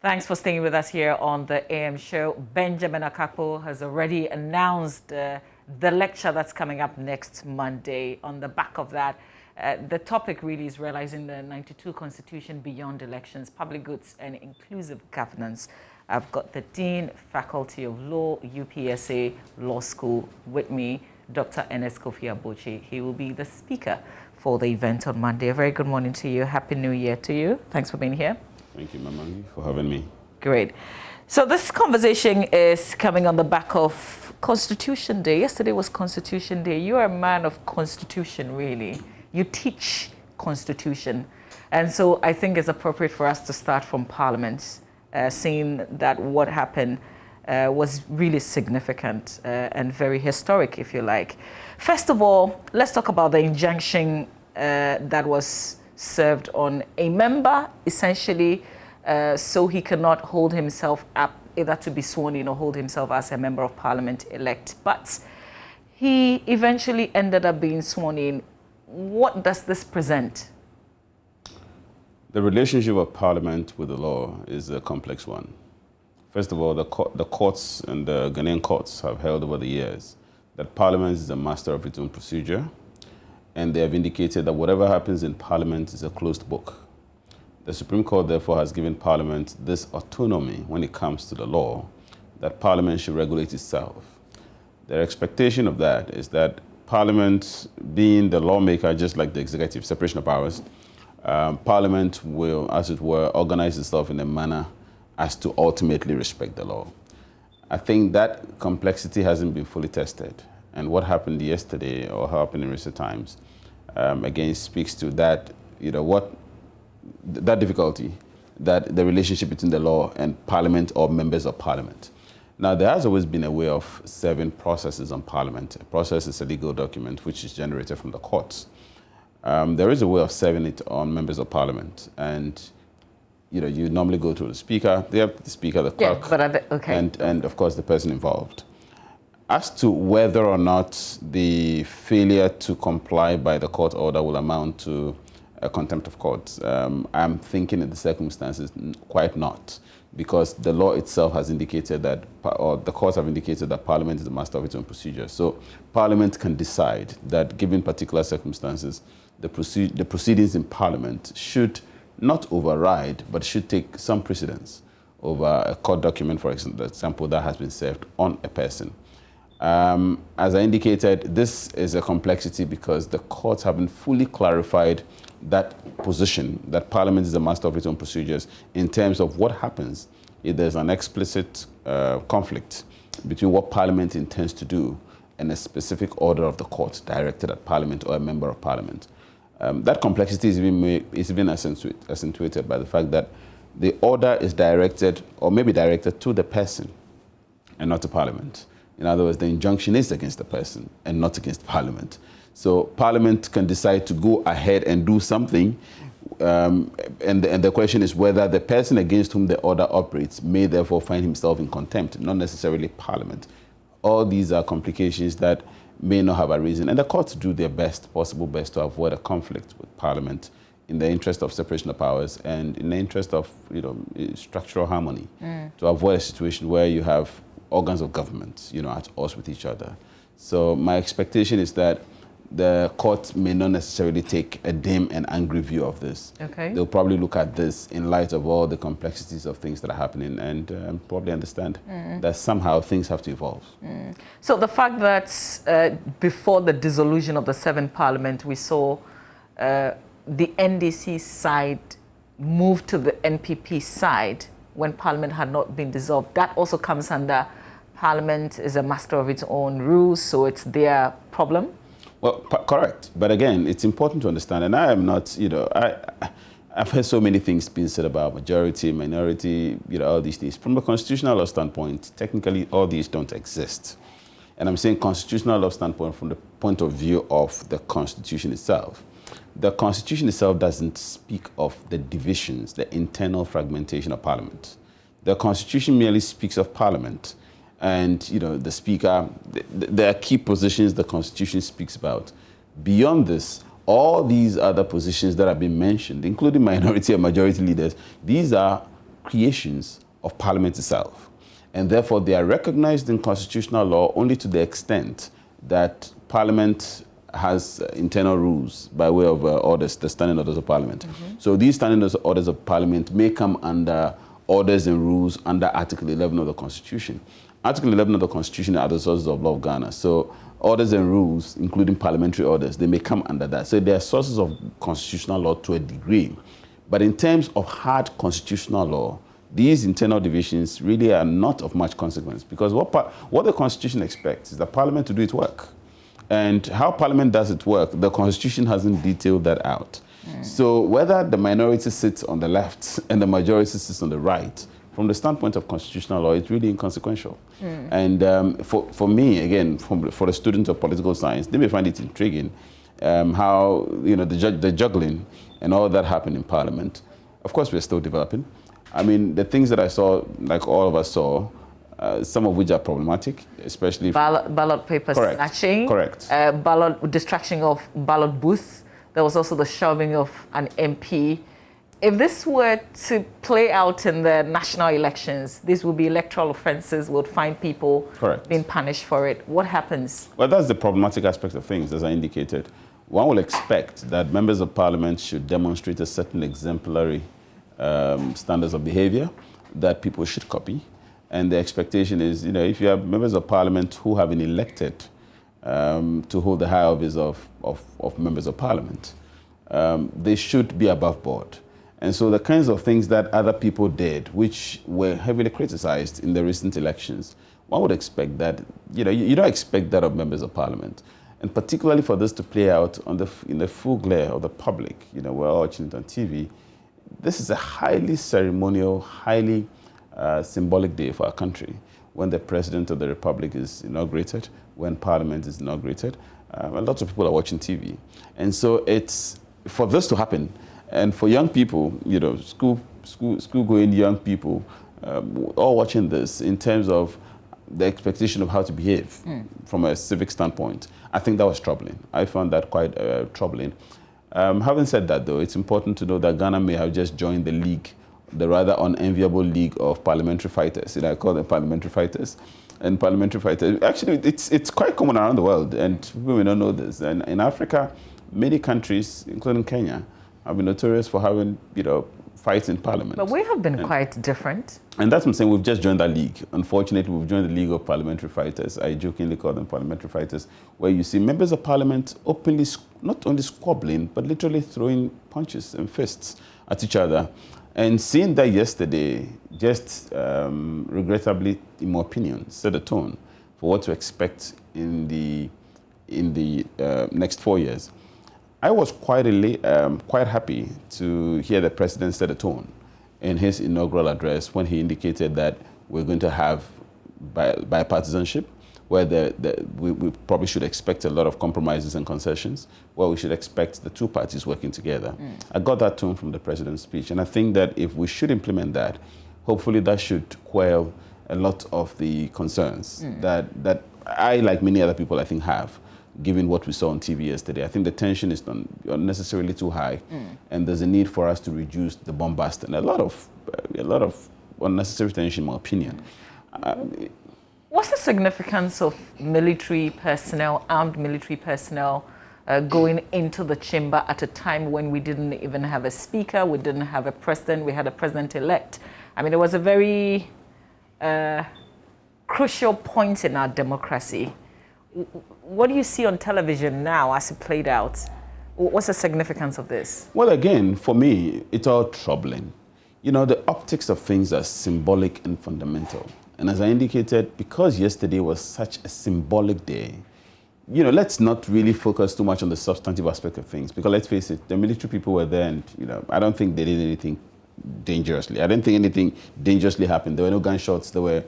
Thanks for staying with us here on the AM show. Benjamin Akapo has already announced the lecture that's coming up next Monday. On the back of that, the topic really is realizing the 92 Constitution beyond elections, public goods and inclusive governance. I've got the Dean, Faculty of Law, UPSA Law School with me, Dr. Ernest Kofi Abotsi. He will be the speaker for the event on Monday. A very good morning to you. Happy New Year to you. Thanks for being here. Thank you, Mamangi, for having me. Great. So this conversation is coming on the back of Constitution Day. Yesterday was Constitution Day. You are a man of Constitution, really. You teach Constitution. And so I think it's appropriate for us to start from Parliament, seeing that what happened was really significant and very historic, if you like. First of all, let's talk about the injunction that was served on a member, essentially, so he cannot hold himself up either to be sworn in or hold himself as a member of Parliament elect. But he eventually ended up being sworn in. What does this present? The relationship of Parliament with the law is a complex one. First of all, the courts and the Ghanaian courts have held over the years that Parliament is a master of its own procedure, and they have indicated that whatever happens in Parliament is a closed book. The Supreme Court, therefore, has given Parliament this autonomy when it comes to the law, that Parliament should regulate itself. Their expectation of that is that Parliament, being the lawmaker, just like the executive, separation of powers, Parliament will, as it were, organize itself in a manner as to ultimately respect the law. I think that complexity hasn't been fully tested. And what happened yesterday, or happened in recent times, again speaks to that, that difficulty, that the relationship between the law and Parliament or members of Parliament. Now, there has always been a way of serving processes on Parliament. A process is a legal document which is generated from the courts. There is a way of serving it on members of Parliament, and you normally go to the Speaker, the Speaker, the clerk, and of course the person involved. As to whether or not the failure to comply by the court order will amount to a contempt of court, I'm thinking in the circumstances, quite not, because the law itself has indicated that, or the courts have indicated that Parliament is the master of its own procedure. So Parliament can decide that, given particular circumstances, the proceedings in Parliament should not override, but should take some precedence over a court document, for example, that has been served on a person. As I indicated, this is a complexity because the courts haven't fully clarified that position, that Parliament is the master of its own procedures, in terms of what happens if there's an explicit conflict between what Parliament intends to do and a specific order of the court directed at Parliament or a member of Parliament. That complexity is even accentuated by the fact that the order is directed, or maybe directed, to the person and not to Parliament. In other words, the injunction is against the person and not against Parliament. So Parliament can decide to go ahead and do something, and the question is whether the person against whom the order operates may therefore find himself in contempt, not necessarily Parliament. All these are complications that may not have arisen, and the courts do their possible best to avoid a conflict with Parliament in the interest of separation of powers and in the interest of structural harmony, to avoid a situation where you have organs of government, at odds with each other. So my expectation is that the court may not necessarily take a dim and angry view of this. Okay. They'll probably look at this in light of all the complexities of things that are happening and probably understand that somehow things have to evolve. So the fact that before the dissolution of the 7th Parliament, we saw the NDC side move to the NPP side when Parliament had not been dissolved, that also comes under Parliament is a master of its own rules, so it's their problem? Well, correct. But again, it's important to understand, and I am not, I've heard so many things being said about majority, minority, all these things. From a constitutional law standpoint, technically, all these don't exist. And I'm saying constitutional law standpoint from the point of view of the Constitution itself. The Constitution itself doesn't speak of the divisions, the internal fragmentation of Parliament. The Constitution merely speaks of Parliament. And, the Speaker, there are key positions the Constitution speaks about. Beyond this, all these other positions that have been mentioned, including minority and majority leaders, these are creations of Parliament itself. And therefore, they are recognized in constitutional law only to the extent that Parliament has internal rules by way of orders, the standing orders of Parliament. So these standing orders of Parliament may come under orders and rules under Article 11 of the Constitution. Article 11 of the Constitution are the sources of law of Ghana. So orders and rules, including parliamentary orders, they may come under that. So they are sources of constitutional law to a degree. But in terms of hard constitutional law, these internal divisions really are not of much consequence, because what the Constitution expects is the Parliament to do its work. And how Parliament does its work, the Constitution hasn't detailed that out. So whether the minority sits on the left and the majority sits on the right, from the standpoint of constitutional law, it's really inconsequential. And for me, again, for the students of political science, they may find it intriguing how the juggling and all that happened in Parliament. Of course, we're still developing. I mean, the things that I saw, like all of us saw, some of which are problematic, especially ballot paper snatching, ballot distraction of ballot booths. There was also the shoving of an MP. If this were to play out in the national elections, these would be electoral offenses, would find people being punished for it. What happens? Well, that's the problematic aspect of things, as I indicated. One will expect that members of Parliament should demonstrate a certain exemplary standards of behavior that people should copy. And the expectation is, if you have members of Parliament who have been elected to hold the high office of members of Parliament, they should be above board. And so the kinds of things that other people did, which were heavily criticized in the recent elections, one would expect that, you don't expect that of members of Parliament. And particularly for this to play out in the full glare of the public, we're all watching it on TV. This is a highly ceremonial, highly symbolic day for our country, when the President of the Republic is inaugurated, when Parliament is inaugurated. And lots of people are watching TV. And so it's, for this to happen, and for young people, school-going young people, all watching this in terms of the expectation of how to behave from a civic standpoint, I think that was troubling. I found that quite troubling. Having said that, though, it's important to know that Ghana may have just joined the league, the rather unenviable league of parliamentary fighters. I call them parliamentary fighters. And parliamentary fighters, actually, it's quite common around the world, and people may not know this. And in Africa, many countries, including Kenya, have been notorious for having, fights in Parliament. But we have been quite different. And that's what I'm saying. We've just joined that league. Unfortunately, we've joined the League of Parliamentary Fighters. I jokingly call them parliamentary fighters, where you see members of Parliament openly, not only squabbling, but literally throwing punches and fists at each other. And seeing that yesterday, just regrettably, in my opinion, set a tone for what to expect in the next 4 years. I was quite happy to hear the President set a tone in his inaugural address when he indicated that we're going to have bipartisanship, where we probably should expect a lot of compromises and concessions, where we should expect the two parties working together. I got that tone from the President's speech, and I think that if we should implement that, hopefully that should quell a lot of the concerns that I, like many other people, I think have, given what we saw on TV yesterday. I think the tension is unnecessarily too high, and there's a need for us to reduce the bombast and a lot of unnecessary tension, in my opinion. What's the significance of military personnel, armed military personnel, going into the chamber at a time when we didn't even have a speaker, we didn't have a president, we had a president-elect? I mean, it was a very crucial point in our democracy. What do you see on television now as it played out? What's the significance of this? Well, again, for me, it's all troubling. The optics of things are symbolic and fundamental. And as I indicated, because yesterday was such a symbolic day, let's not really focus too much on the substantive aspect of things, because let's face it, the military people were there, and I don't think they did anything dangerously. I don't think anything dangerously happened. There were no gunshots. There were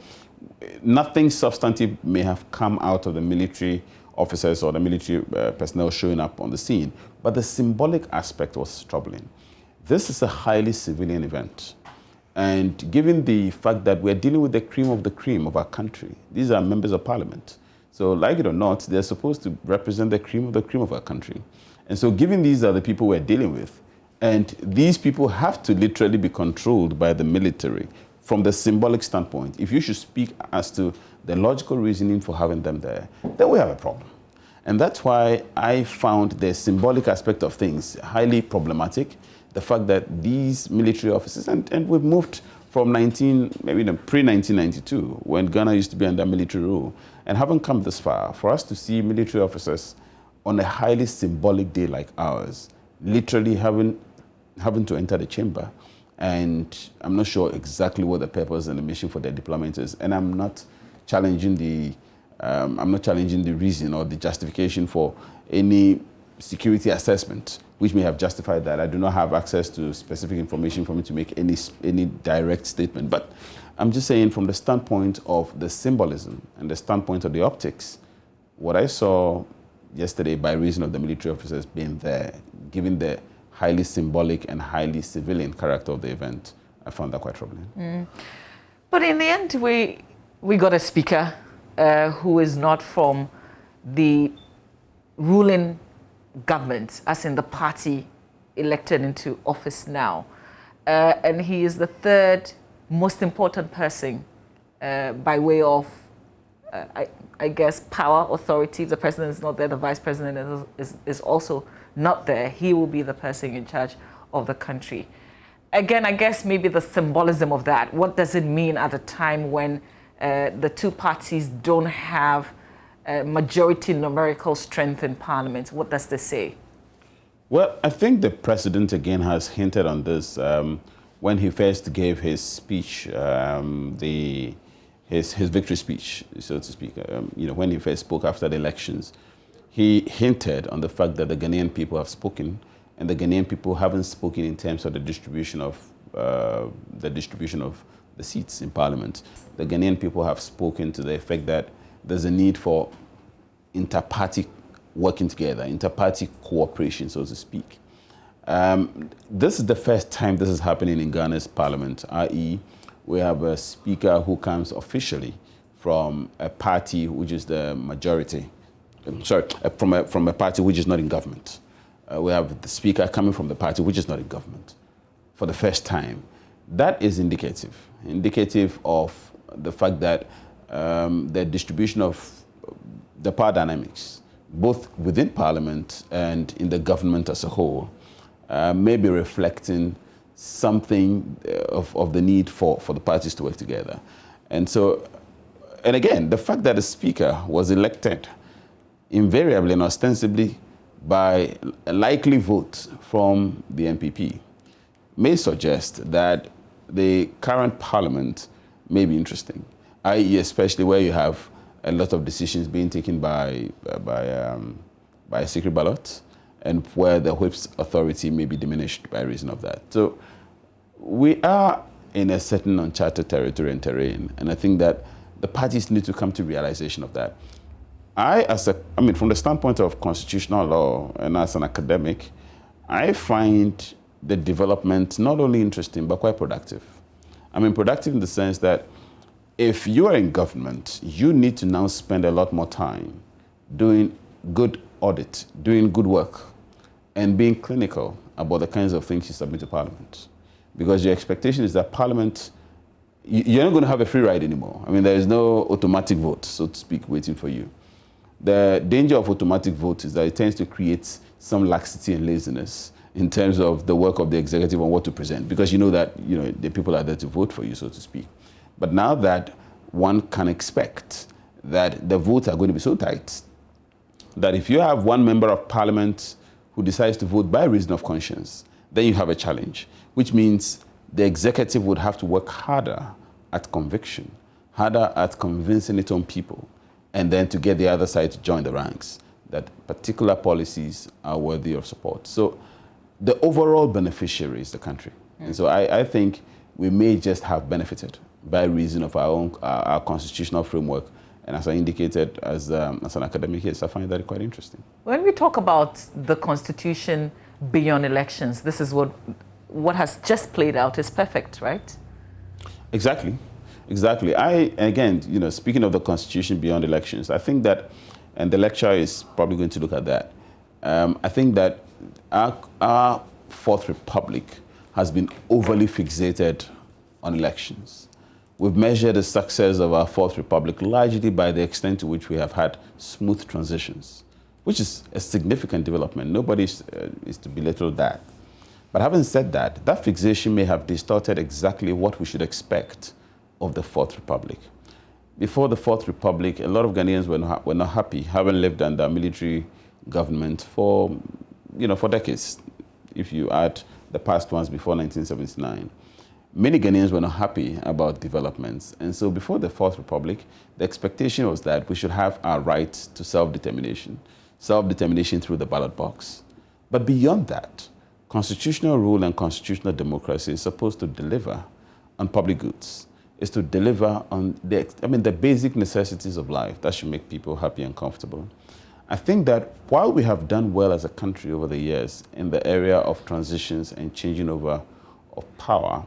nothing substantive may have come out of the military officers or the military personnel showing up on the scene. But the symbolic aspect was troubling. This is a highly civilian event. And given the fact that we're dealing with the cream of our country, these are members of Parliament. So like it or not, they're supposed to represent the cream of our country. And so given these are the people we're dealing with, And these people have to literally be controlled by the military from the symbolic standpoint. If you should speak as to the logical reasoning for having them there, then we have a problem. And that's why I found the symbolic aspect of things highly problematic. The fact that these military officers, and we've moved from pre-1992, when Ghana used to be under military rule, and haven't come this far, for us to see military officers on a highly symbolic day like ours, literally having to enter the chamber. And I'm not sure exactly what the purpose and the mission for their deployment is. And I'm not challenging the reason or the justification for any security assessment which may have justified that. I do not have access to specific information for me to make any direct statement. But I'm just saying, from the standpoint of the symbolism and the standpoint of the optics, what I saw yesterday by reason of the military officers being there, given the highly symbolic and highly civilian character of the event, I found that quite troubling. But in the end, we got a speaker who is not from the ruling government, as in the party elected into office now. And he is the third most important person by way of, I guess, power, authority. If the president is not there, the vice president is also not there. He will be the person in charge of the country. Again, I guess maybe the symbolism of that. What does it mean at a time when the two parties don't have majority numerical strength in parliament? What does this say? Well, I think the president again has hinted on this when he first gave his speech, his victory speech, so to speak. When he first spoke after the elections, he hinted on the fact that the Ghanaian people have spoken, and the Ghanaian people haven't spoken in terms of the distribution of the seats in parliament. The Ghanaian people have spoken to the effect that there's a need for inter-party working together, inter-party cooperation, so to speak. This is the first time this is happening in Ghana's parliament, i.e., we have a speaker who comes officially from a party which is the majority. From a party which is not in government. We have the speaker coming from the party which is not in government for the first time. That is indicative of the fact that the distribution of the power dynamics, both within parliament and in the government as a whole, may be reflecting something of the need for the parties to work together. And again, the fact that the speaker was elected invariably and ostensibly by a likely vote from the MPP may suggest that the current parliament may be interesting, i.e. especially where you have a lot of decisions being taken by a secret ballot, and where the whip's authority may be diminished by reason of that. So we are in a certain uncharted territory and terrain, and I think that the parties need to come to realization of that. From the standpoint of constitutional law and as an academic, I find the development not only interesting, but quite productive. Productive in the sense that if you are in government, you need to now spend a lot more time doing good audit, doing good work, and being clinical about the kinds of things you submit to Parliament. Because your expectation is that Parliament, you're not going to have a free ride anymore. There is no automatic vote, so to speak, waiting for you. The danger of automatic vote is that it tends to create some laxity and laziness in terms of the work of the executive on what to present, because you know that the people are there to vote for you, so to speak. But now that one can expect that the votes are going to be so tight that if you have one member of parliament who decides to vote by reason of conscience, then you have a challenge, which means the executive would have to work harder at conviction, harder at convincing its own people, and then to get the other side to join the ranks, that particular policies are worthy of support. So the overall beneficiary is the country. And so I think we may just have benefited by reason of our constitutional framework. And as I indicated, as an academic, yes, I find that quite interesting. When we talk about the Constitution beyond elections, this is what has just played out is perfect, right? Exactly. Speaking of the Constitution beyond elections, I think that, and the lecturer is probably going to look at that, I think that our Fourth Republic has been overly fixated on elections. We've measured the success of our Fourth Republic largely by the extent to which we have had smooth transitions, which is a significant development. Nobody is to belittle that. But having said that, that fixation may have distorted exactly what we should expect of the Fourth Republic. Before the Fourth Republic, a lot of Ghanaians were not happy, having lived under military government for decades, if you add the past ones before 1979. Many Ghanaians were not happy about developments. And so before the Fourth Republic, the expectation was that we should have our right to self-determination through the ballot box. But beyond that, constitutional rule and constitutional democracy is supposed to deliver on public goods, is to deliver on the basic necessities of life that should make people happy and comfortable. I think that while we have done well as a country over the years in the area of transitions and changing over of power,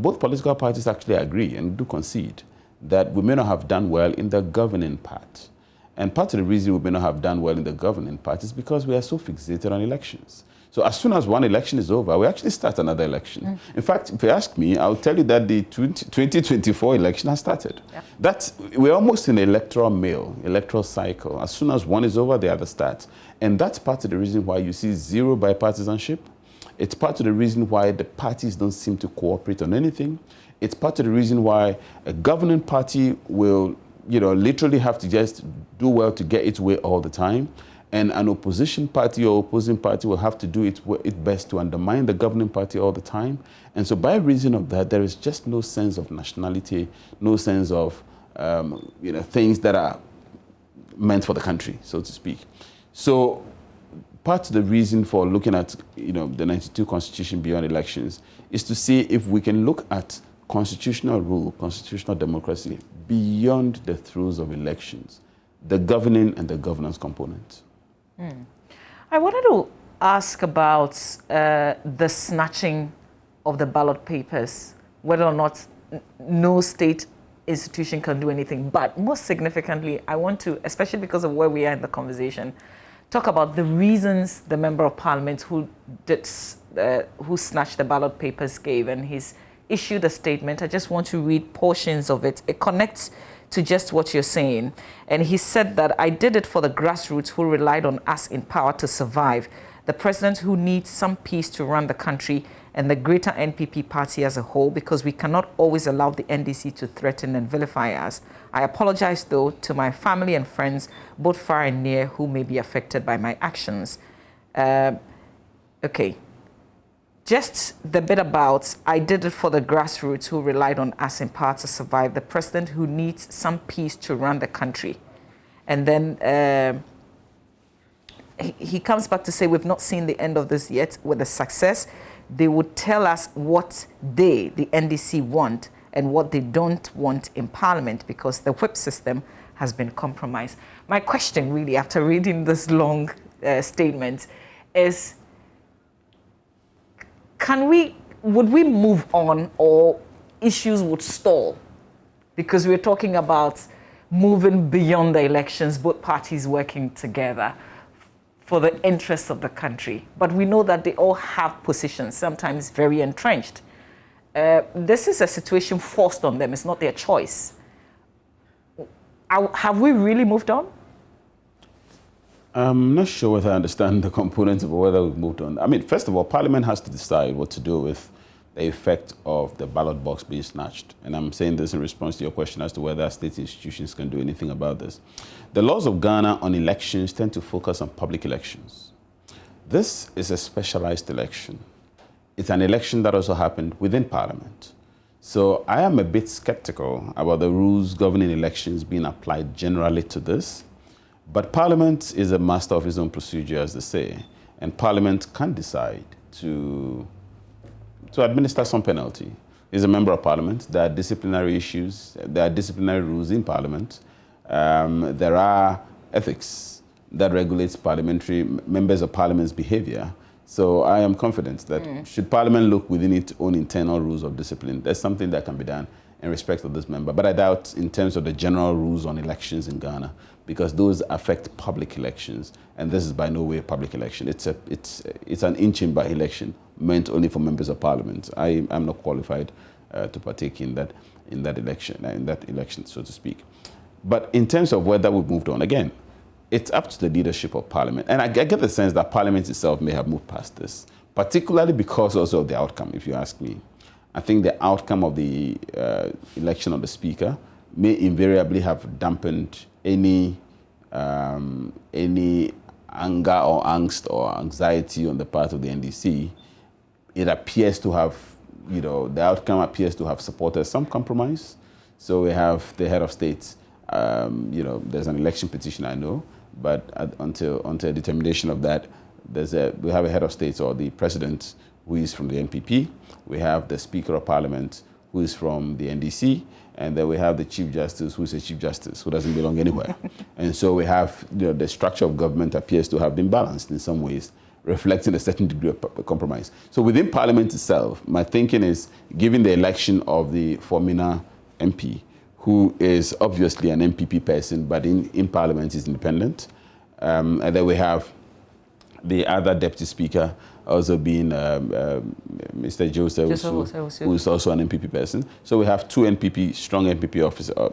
both political parties actually agree and do concede that we may not have done well in the governing part. And part of the reason we may not have done well in the governing part is because we are so fixated on elections. So as soon as one election is over, we actually start another election. In fact, if you ask me, I'll tell you that the 2024 election has started. Yeah. We're almost in an electoral cycle. As soon as one is over, the other starts. And that's part of the reason why you see zero bipartisanship. It's part of the reason why the parties don't seem to cooperate on anything. It's part of the reason why a governing party will, literally have to just do well to get its way all the time. And an opposition party or opposing party will have to do its best to undermine the governing party all the time. And so by reason of that, there is just no sense of nationality, no sense of things that are meant for the country, so to speak. So part of the reason for looking at the 92 Constitution beyond elections is to see if we can look at constitutional rule, constitutional democracy beyond the throes of elections, the governing and the governance component. I wanted to ask about the snatching of the ballot papers, whether or not no state institution can do anything. But most significantly, I want to, especially because of where we are in the conversation, talk about the reasons the Member of Parliament who snatched the ballot papers gave, and he's issued a statement. I just want to read portions of it. It connects to just what you're saying. And he said that I did it for the grassroots who relied on us in power to survive, the president who needs some peace to run the country, and the greater NPP party as a whole, because we cannot always allow the NDC to threaten and vilify us. I apologize, though, to my family and friends, both far and near, who may be affected by my actions. Okay. Just the bit about, I did it for the grassroots who relied on us in part to survive, the president who needs some peace to run the country. And then he comes back to say, we've not seen the end of this yet. With the success, they would tell us what they, the NDC, want and what they don't want in Parliament, because the whip system has been compromised. My question really, after reading this long statement, is, would we move on, or issues would stall? Because we're talking about moving beyond the elections, both parties working together for the interests of the country. But we know that they all have positions, sometimes very entrenched. This is a situation forced on them. It's not their choice. Have we really moved on? I'm not sure whether I understand the components of whether we've moved on. I mean, first of all, Parliament has to decide what to do with the effect of the ballot box being snatched. And I'm saying this in response to your question as to whether state institutions can do anything about this. The laws of Ghana on elections tend to focus on public elections. This is a specialized election. It's an election that also happened within Parliament. So I am a bit skeptical about the rules governing elections being applied generally to this. But Parliament is a master of its own procedure, as they say, and Parliament can decide to administer some penalty. It's a member of Parliament. There are disciplinary issues. There are disciplinary rules in Parliament. There are ethics that regulates members of Parliament's behavior. So I am confident that should Parliament look within its own internal rules of discipline, there's something that can be done in respect of this member. But I doubt in terms of the general rules on elections in Ghana, because those affect public elections, and this is by no way a public election. It's an in-chamber election meant only for members of parliament. I am not qualified to partake in that election, so to speak. But in terms of whether we've moved on, again, it's up to the leadership of parliament, and I get the sense that parliament itself may have moved past this, particularly because also of the outcome, if you ask me. I think the outcome of the election of the speaker may invariably have dampened any anger or angst or anxiety on the part of the NDC. It appears to have, the outcome appears to have supported some compromise. So we have the head of state, there's an election petition, I know, but until determination of that, we have a head of state, or the president, who is from the NPP. We have the Speaker of Parliament, who is from the NDC, and then we have the Chief Justice, who is a Chief Justice, who doesn't belong anywhere. And so we have, the structure of government appears to have been balanced in some ways, reflecting a certain degree of compromise. So within Parliament itself, my thinking is, given the election of the Formina MP, who is obviously an MPP person, but in Parliament is independent, and then we have the other deputy speaker also being Mr. Joseph, who is also an MPP person. So we have two strong MPP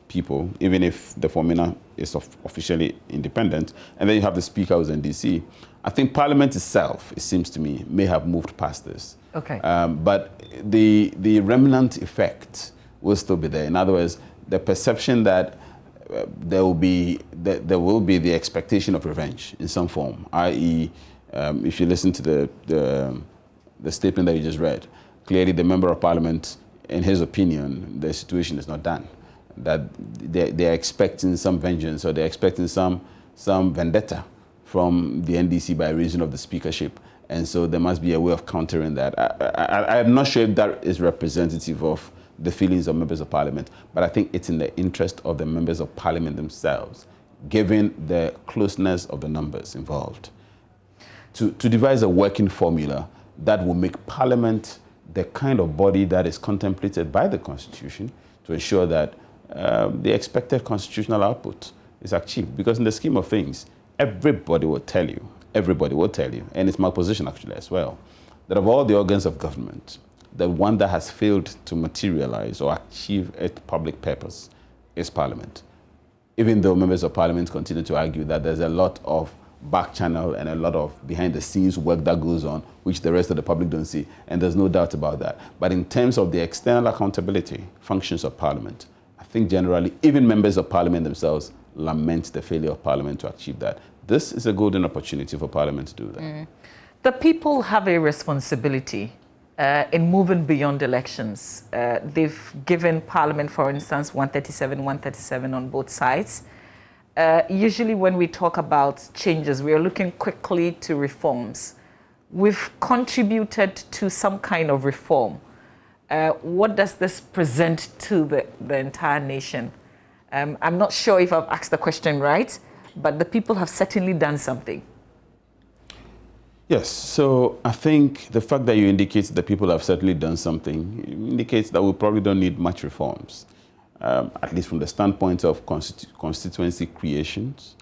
people, even if the Formina is officially independent. And then you have the speaker who's NDC. I think Parliament itself, it seems to me, may have moved past this. Okay. But the remnant effect will still be there. In other words, the perception that there will be the expectation of revenge in some form, i.e., if you listen to the statement that you just read, clearly the member of parliament, in his opinion, the situation is not done. That they're expecting some vengeance, or they're expecting some vendetta from the NDC by reason of the speakership. And so there must be a way of countering that. I'm not sure if that is representative of the feelings of members of parliament, but I think it's in the interest of the members of parliament themselves, given the closeness of the numbers involved, to devise a working formula that will make parliament the kind of body that is contemplated by the Constitution to ensure that the expected constitutional output is achieved. Because in the scheme of things, everybody will tell you, and it's my position actually as well, that of all the organs of government, the one that has failed to materialize or achieve its public purpose is Parliament. Even though members of Parliament continue to argue that there's a lot of back channel and a lot of behind the scenes work that goes on, which the rest of the public don't see, and there's no doubt about that. But in terms of the external accountability functions of Parliament, I think generally, even members of Parliament themselves lament the failure of Parliament to achieve that. This is a golden opportunity for Parliament to do that. Mm. The people have a responsibility in moving beyond elections. They've given Parliament, for instance, 137 on both sides. Usually when we talk about changes, we are looking quickly to reforms. We've contributed to some kind of reform. What does this present to the entire nation? I'm not sure if I've asked the question right, but the people have certainly done something. Yes, so I think the fact that you indicate that people have certainly done something indicates that we probably don't need much reforms, at least from the standpoint of constituency creations.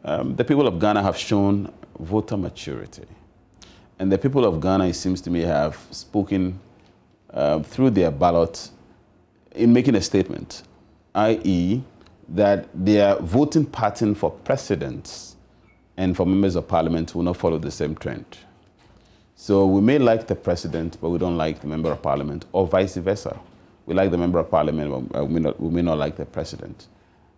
The people of Ghana have shown voter maturity. And the people of Ghana, it seems to me, have spoken through their ballot in making a statement, i.e., that their voting pattern for presidents and for members of parliament will not follow the same trend. So we may like the president, but we don't like the member of parliament, or vice versa. We like the member of parliament, but we may not like the president.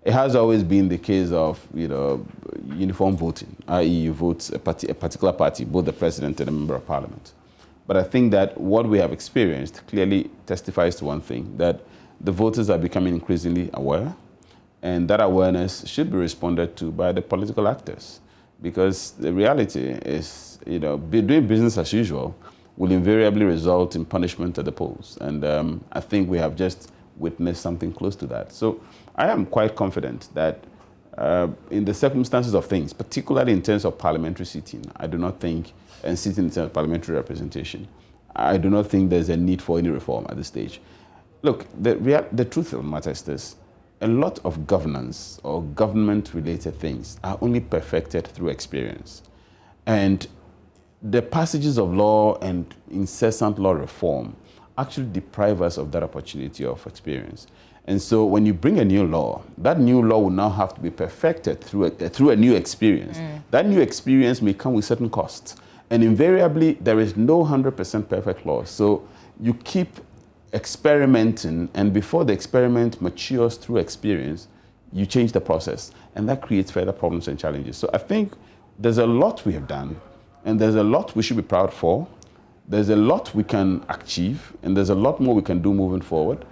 It has always been the case of uniform voting, i.e. you vote a particular party, both the president and the member of parliament. But I think that what we have experienced clearly testifies to one thing, that the voters are becoming increasingly aware, and that awareness should be responded to by the political actors. Because the reality is, doing business as usual will invariably result in punishment at the polls. And I think we have just witnessed something close to that. So I am quite confident that in the circumstances of things, particularly in terms of parliamentary seating, I do not think, and sitting in terms of parliamentary representation, I do not think there's a need for any reform at this stage. Look, the truth of the matter is this. a lot of governance or government-related things are only perfected through experience. And the passages of law and incessant law reform actually deprive us of that opportunity of experience. And so when you bring a new law, that new law will now have to be perfected through a new experience. That new experience may come with certain costs. And invariably, there is no 100% perfect law. So you keep experimenting, and before the experiment matures through experience, you change the process. And that creates further problems and challenges. So I think there's a lot we have done, and there's a lot we should be proud for. There's a lot we can achieve, and there's a lot more we can do moving forward.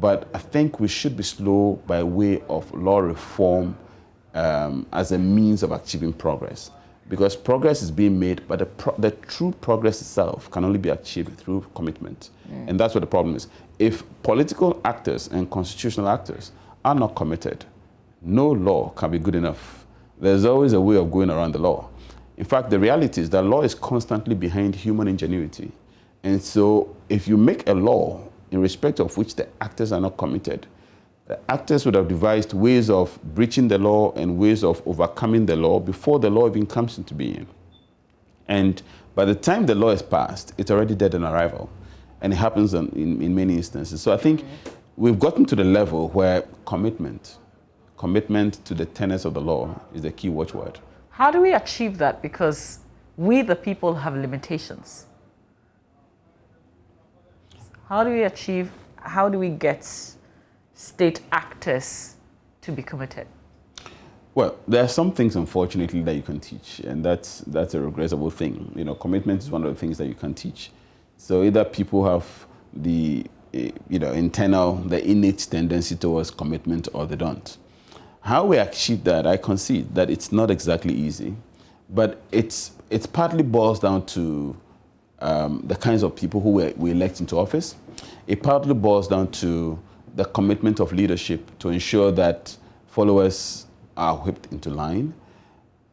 But I think we should be slow by way of law reform as a means of achieving progress. Because progress is being made, but the true progress itself can only be achieved through commitment. And that's what the problem is. If political actors and constitutional actors are not committed, no law can be good enough. There's always a way of going around the law. In fact, the reality is that law is constantly behind human ingenuity. And so if you make a law in respect of which the actors are not committed, the actors would have devised ways of breaching the law and ways of overcoming the law before the law even comes into being. And by the time the law is passed, it's already dead on arrival. And it happens in many instances. So I think we've gotten to the level where commitment to the tenets of the law is the key watchword. How do we achieve that? Because we, the people, have limitations. How do we get state actors to be committed? Well, there are some things, unfortunately, that you can teach, and that's a regrettable thing. You know, commitment is one of the things that you can teach. So either people have the innate tendency towards commitment, or they don't. How we achieve that, I concede that it's not exactly easy, but it's partly boils down to the kinds of people who we elect into office. It partly boils down to the commitment of leadership to ensure that followers are whipped into line.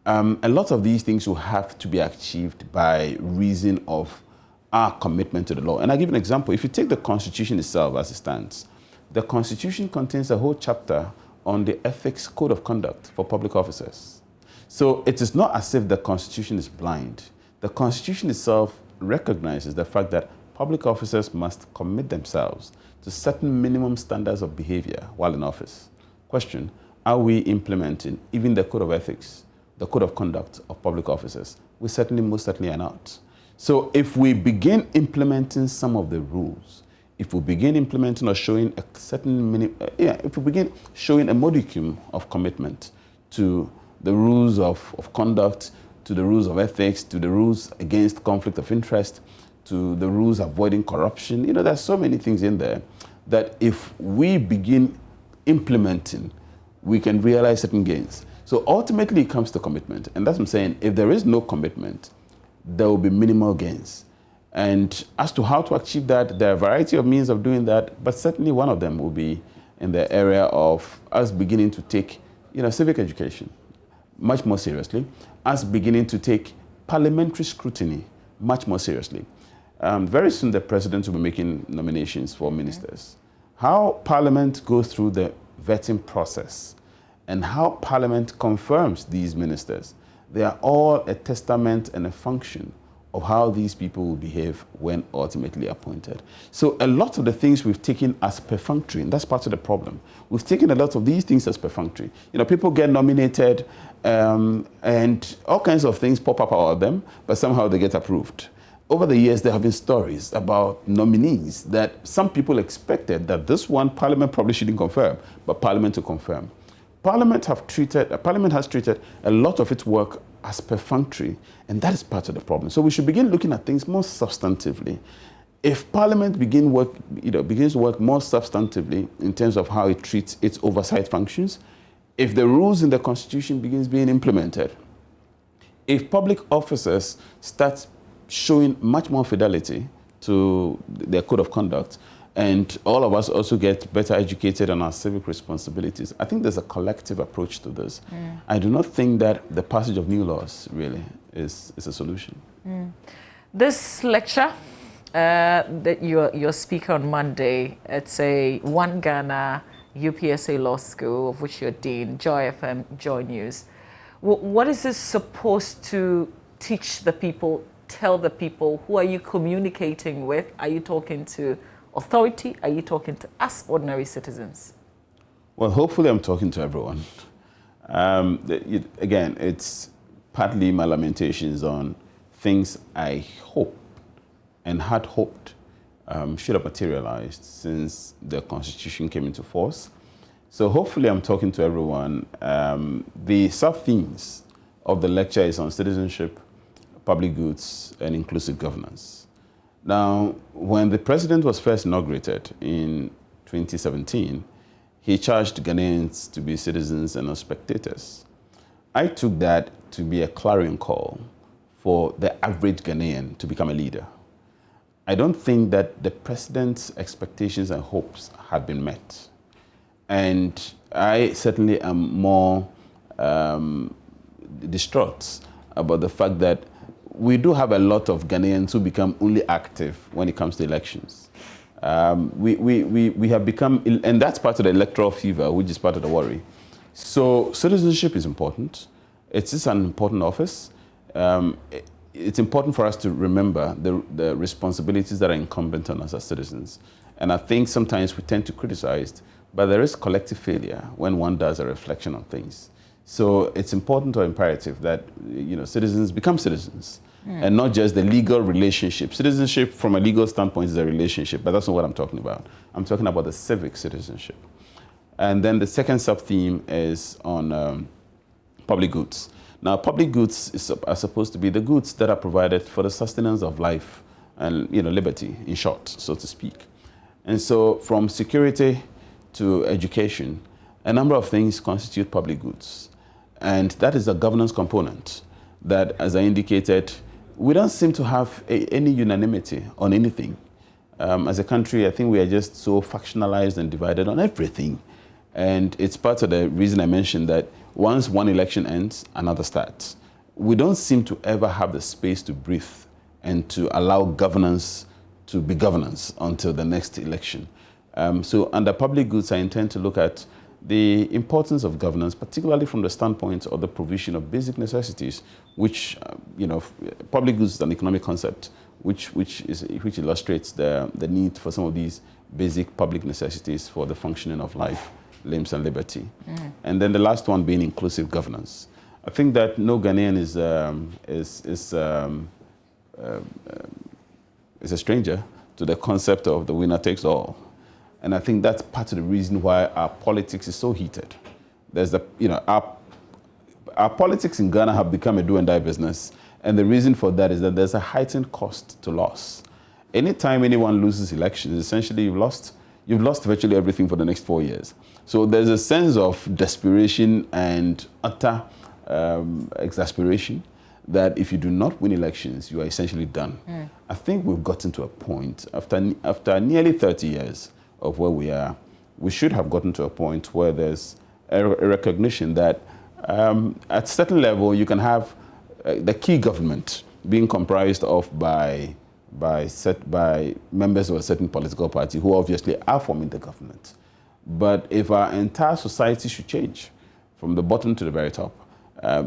A lot of these things will have to be achieved by reason of our commitment to the law. And I'll give an example. If you take the Constitution itself as it stands, the Constitution contains a whole chapter on the ethics code of conduct for public officers. So it is not as if the Constitution is blind. The Constitution itself recognizes the fact that public officers must commit themselves to certain minimum standards of behavior while in office. Question, are we implementing even the code of ethics, the code of conduct of public officers? We most certainly are not. So if we begin implementing some of the rules, if we begin implementing or showing a certain if we begin showing a modicum of commitment to the rules of conduct, to the rules of ethics, to the rules against conflict of interest, to the rules avoiding corruption, there's so many things in there that if we begin implementing, we can realize certain gains. So ultimately it comes to commitment. And that's what I'm saying. If there is no commitment, there will be minimal gains. And as to how to achieve that, there are a variety of means of doing that, but certainly one of them will be in the area of us beginning to take, civic education much more seriously, us beginning to take parliamentary scrutiny much more seriously. Very soon the president will be making nominations for ministers. How Parliament goes through the vetting process and how Parliament confirms these ministers, they are all a testament and a function of how these people will behave when ultimately appointed. So a lot of the things we've taken as perfunctory, and that's part of the problem. We've taken a lot of these things as perfunctory. People get nominated and all kinds of things pop up out of them, but somehow they get approved. Over the years, there have been stories about nominees that some people expected that this one Parliament probably shouldn't confirm, but Parliament to confirm. Parliament has treated a lot of its work as perfunctory, and that is part of the problem. So we should begin looking at things more substantively. If Parliament begins to work more substantively in terms of how it treats its oversight functions, if the rules in the Constitution begins being implemented, if public officers start showing much more fidelity to their code of conduct, and all of us also get better educated on our civic responsibilities, I think there's a collective approach to this. I do not think that the passage of new laws really is a solution. This lecture that your speaker on Monday, it's a One Ghana, UPSA Law School, of which you're Dean, Joy FM, JoyNews. What is this supposed to teach the people, tell the people? Who are you communicating with? Are you talking to authority? Are you talking to us, ordinary citizens? Well, hopefully I'm talking to everyone. Again, it's partly my lamentations on things I hope and had hoped should have materialized since the Constitution came into force. So hopefully I'm talking to everyone. The sub-themes of the lecture is on citizenship, public goods, and inclusive governance. Now, when the president was first inaugurated in 2017, he charged Ghanaians to be citizens and not spectators. I took that to be a clarion call for the average Ghanaian to become a leader. I don't think that the president's expectations and hopes have been met. And I certainly am more distraught about the fact that we do have a lot of Ghanaians who become only active when it comes to elections. We have become, and that's part of the electoral fever, which is part of the worry. So citizenship is important. It is an important office. It's important for us to remember the responsibilities that are incumbent on us as citizens. And I think sometimes we tend to criticize, but there is collective failure when one does a reflection on things. So it's important or imperative that citizens become citizens, and not just the legal relationship. Citizenship from a legal standpoint is a relationship, but that's not what I'm talking about. I'm talking about the civic citizenship. And then the second sub-theme is on public goods. Now, public goods are supposed to be the goods that are provided for the sustenance of life and liberty, in short, so to speak. And so from security to education, a number of things constitute public goods. And that is a governance component that, as I indicated, we don't seem to have any unanimity on anything. As a country, I think we are just so factionalized and divided on everything. And it's part of the reason I mentioned that once one election ends, another starts. We don't seem to ever have the space to breathe and to allow governance to be governance until the next election. So under public goods, I intend to look at the importance of governance, particularly from the standpoint of the provision of basic necessities, which, public goods is an economic concept, which illustrates the need for some of these basic public necessities for the functioning of life, limbs, and liberty. And then the last one being inclusive governance. I think that no Ghanaian is a stranger to the concept of the winner takes all. And I think that's part of the reason why our politics is so heated. There's our politics in Ghana have become a do and die business. And the reason for that is that there's a heightened cost to loss. Anytime anyone loses elections, essentially you've lost virtually everything for the next 4 years. So there's a sense of desperation and utter exasperation that if you do not win elections, you are essentially done. I think we've gotten to a point, after nearly 30 years of where we are, we should have gotten to a point where there's a recognition that at a certain level, you can have the key government being comprised of by members of a certain political party who obviously are forming the government. But if our entire society should change from the bottom to the very top,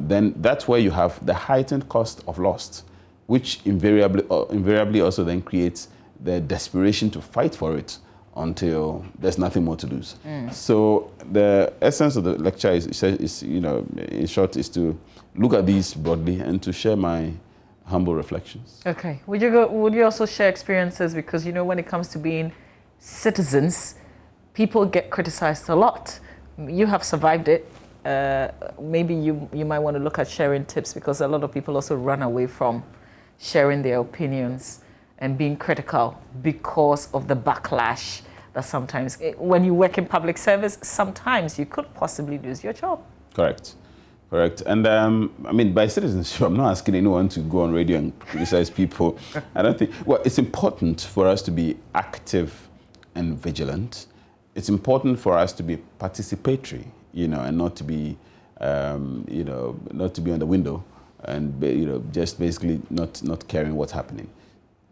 then that's where you have the heightened cost of loss, which invariably also then creates the desperation to fight for it until there's nothing more to lose. So the essence of the lecture is in short, is to look at these broadly and to share my humble reflections. Okay. Would you also share experiences? Because when it comes to being citizens, people get criticized a lot. You have survived it. Maybe you might want to look at sharing tips, because a lot of people also run away from sharing their opinions and being critical because of the backlash that sometimes, when you work in public service, sometimes you could possibly lose your job. Correct. And I mean, by citizenship, I'm not asking anyone to go on radio and criticize people. I don't think, well, it's important for us to be active and vigilant. It's important for us to be participatory, and not to be, not to be on the window and, just basically not caring what's happening.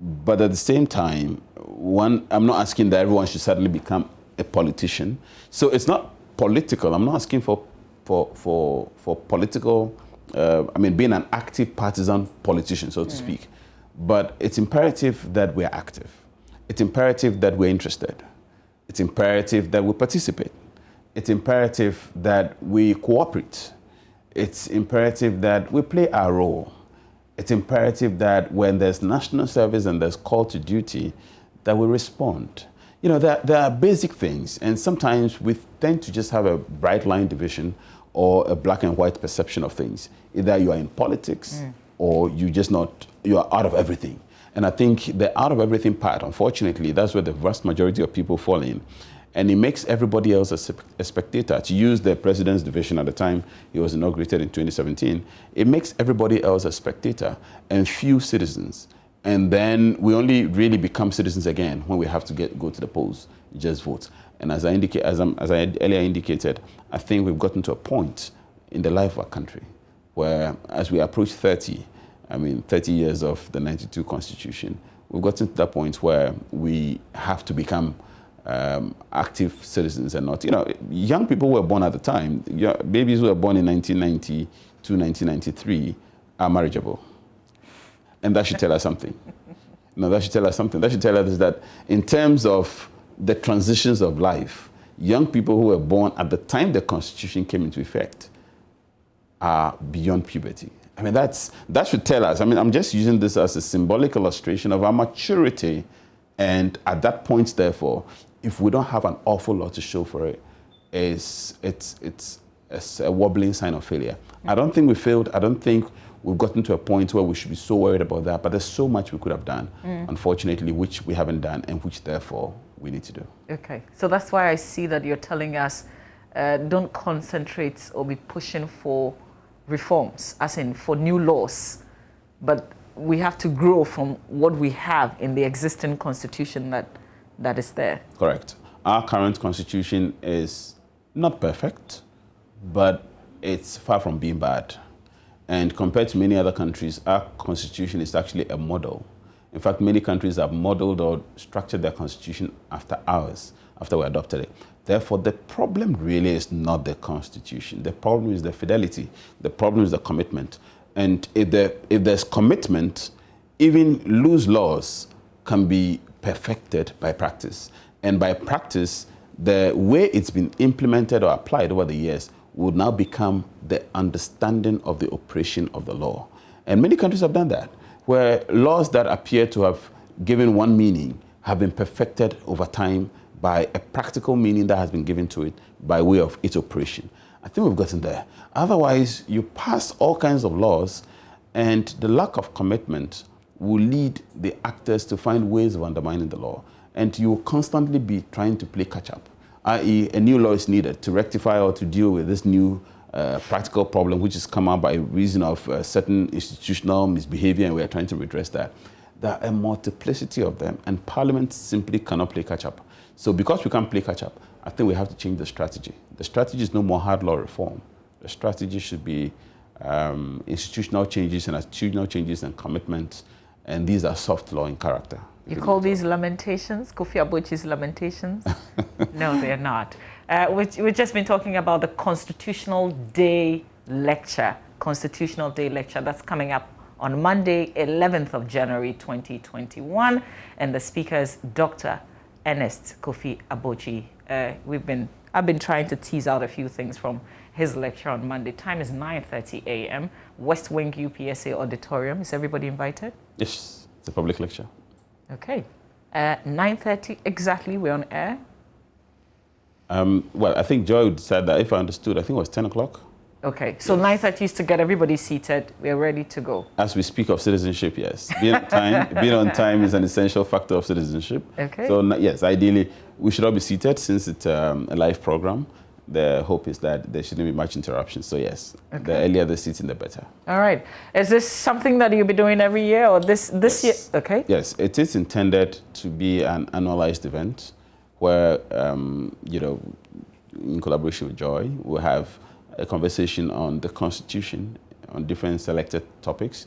But at the same time, I'm not asking that everyone should suddenly become a politician. So it's not political. I'm not asking for political, being an active partisan politician, so to speak. But it's imperative that we're active. It's imperative that we're interested. It's imperative that we participate. It's imperative that we cooperate. It's imperative that we play our role. It's imperative that when there's national service and there's call to duty, that we respond. You know, there are basic things, and sometimes we tend to just have a bright line division or a black and white perception of things. Either you are in politics or you are out of everything. And I think the out of everything part, unfortunately, that's where the vast majority of people fall in. And it makes everybody else a spectator. To use the president's division at the time he was inaugurated in 2017, it makes everybody else a spectator and few citizens. And then we only really become citizens again when we have to go to the polls, just vote. And as I earlier indicated, I think we've gotten to a point in the life of our country where, as we approach 30 years of the 92 Constitution, we've gotten to that point where we have to become active citizens and not, young people who were born at the time, babies who were born in 1990 to 1993 are marriageable. And that should tell us something. That should tell us something. That should tell us that in terms of the transitions of life, young people who were born at the time the Constitution came into effect are beyond puberty. That should tell us. I'm just using this as a symbolic illustration of our maturity. And at that point, therefore, if we don't have an awful lot to show for it, it's a wobbling sign of failure. I don't think we failed. I don't think we've gotten to a point where we should be so worried about that. But there's so much we could have done, unfortunately, which we haven't done and which, therefore, we need to do. Okay. So that's why I see that you're telling us don't concentrate or be pushing for reforms, as in for new laws, but we have to grow from what we have in the existing constitution that is there. Correct. Our current constitution is not perfect, but it's far from being bad. And compared to many other countries, our constitution is actually a model. In fact, many countries have modeled or structured their constitution after ours, after we adopted it. Therefore, the problem really is not the constitution. The problem is the fidelity. The problem is the commitment. And if there's commitment, even loose laws can be perfected by practice. And by practice, the way it's been implemented or applied over the years will now become the understanding of the operation of the law. And many countries have done that, where laws that appear to have given one meaning have been perfected over time by a practical meaning that has been given to it by way of its operation. I think we've gotten there. Otherwise, you pass all kinds of laws, and the lack of commitment will lead the actors to find ways of undermining the law. And you will constantly be trying to play catch-up, i.e. a new law is needed to rectify or to deal with this new practical problem which has come out by reason of certain institutional misbehavior, and we are trying to redress that. There are a multiplicity of them, and Parliament simply cannot play catch-up. So because we can't play catch-up, I think we have to change the strategy. The strategy is no more hard law reform. The strategy should be institutional changes and attitudinal changes and commitments, and these are soft law in character. You call these lamentations, Kofi Abotsi's lamentations? No, they're not. We've just been talking about the Constitutional Day Lecture. Constitutional Day Lecture, that's coming up on Monday, 11th of January, 2021. And the speaker is Dr. Ernest Kofi Abotsi. I've been trying to tease out a few things from his lecture on Monday. Time is 9:30 a.m. West Wing UPSA Auditorium. Is everybody invited? Yes, it's a public lecture. Okay. 9:30 exactly, we're on air. Well, I think Joy said that, if I understood, I think it was 10 o'clock. Okay, so 9:30 is to get everybody seated. We're ready to go. As we speak of citizenship, yes. Being on time is an essential factor of citizenship. Okay. So yes, ideally, we should all be seated since it's a live program. The hope is that there shouldn't be much interruption. So yes, okay. The earlier the seating, the better. All right. Is this something that you'll be doing every year, or this yes. year? Okay. Yes, it is intended to be an annualized event where, in collaboration with Joy, we'll have a conversation on the Constitution, on different selected topics,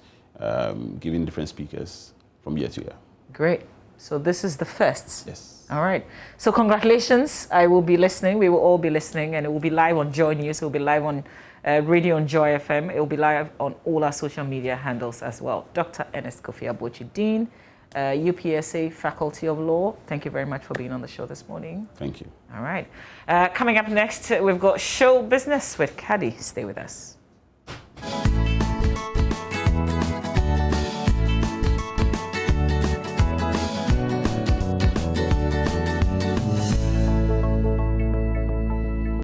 giving different speakers from year to year. Great. So this is the first. Yes. All right. So congratulations. I will be listening. We will all be listening, and it will be live on Joy News. It will be live on radio on Joy FM. It will be live on all our social media handles as well. Dr. Ernest Kofi Abotsi, Dean, UPSA Faculty of Law. Thank you very much for being on the show this morning. Thank you. All right. Coming up next, we've got Show Business with Caddy. Stay with us.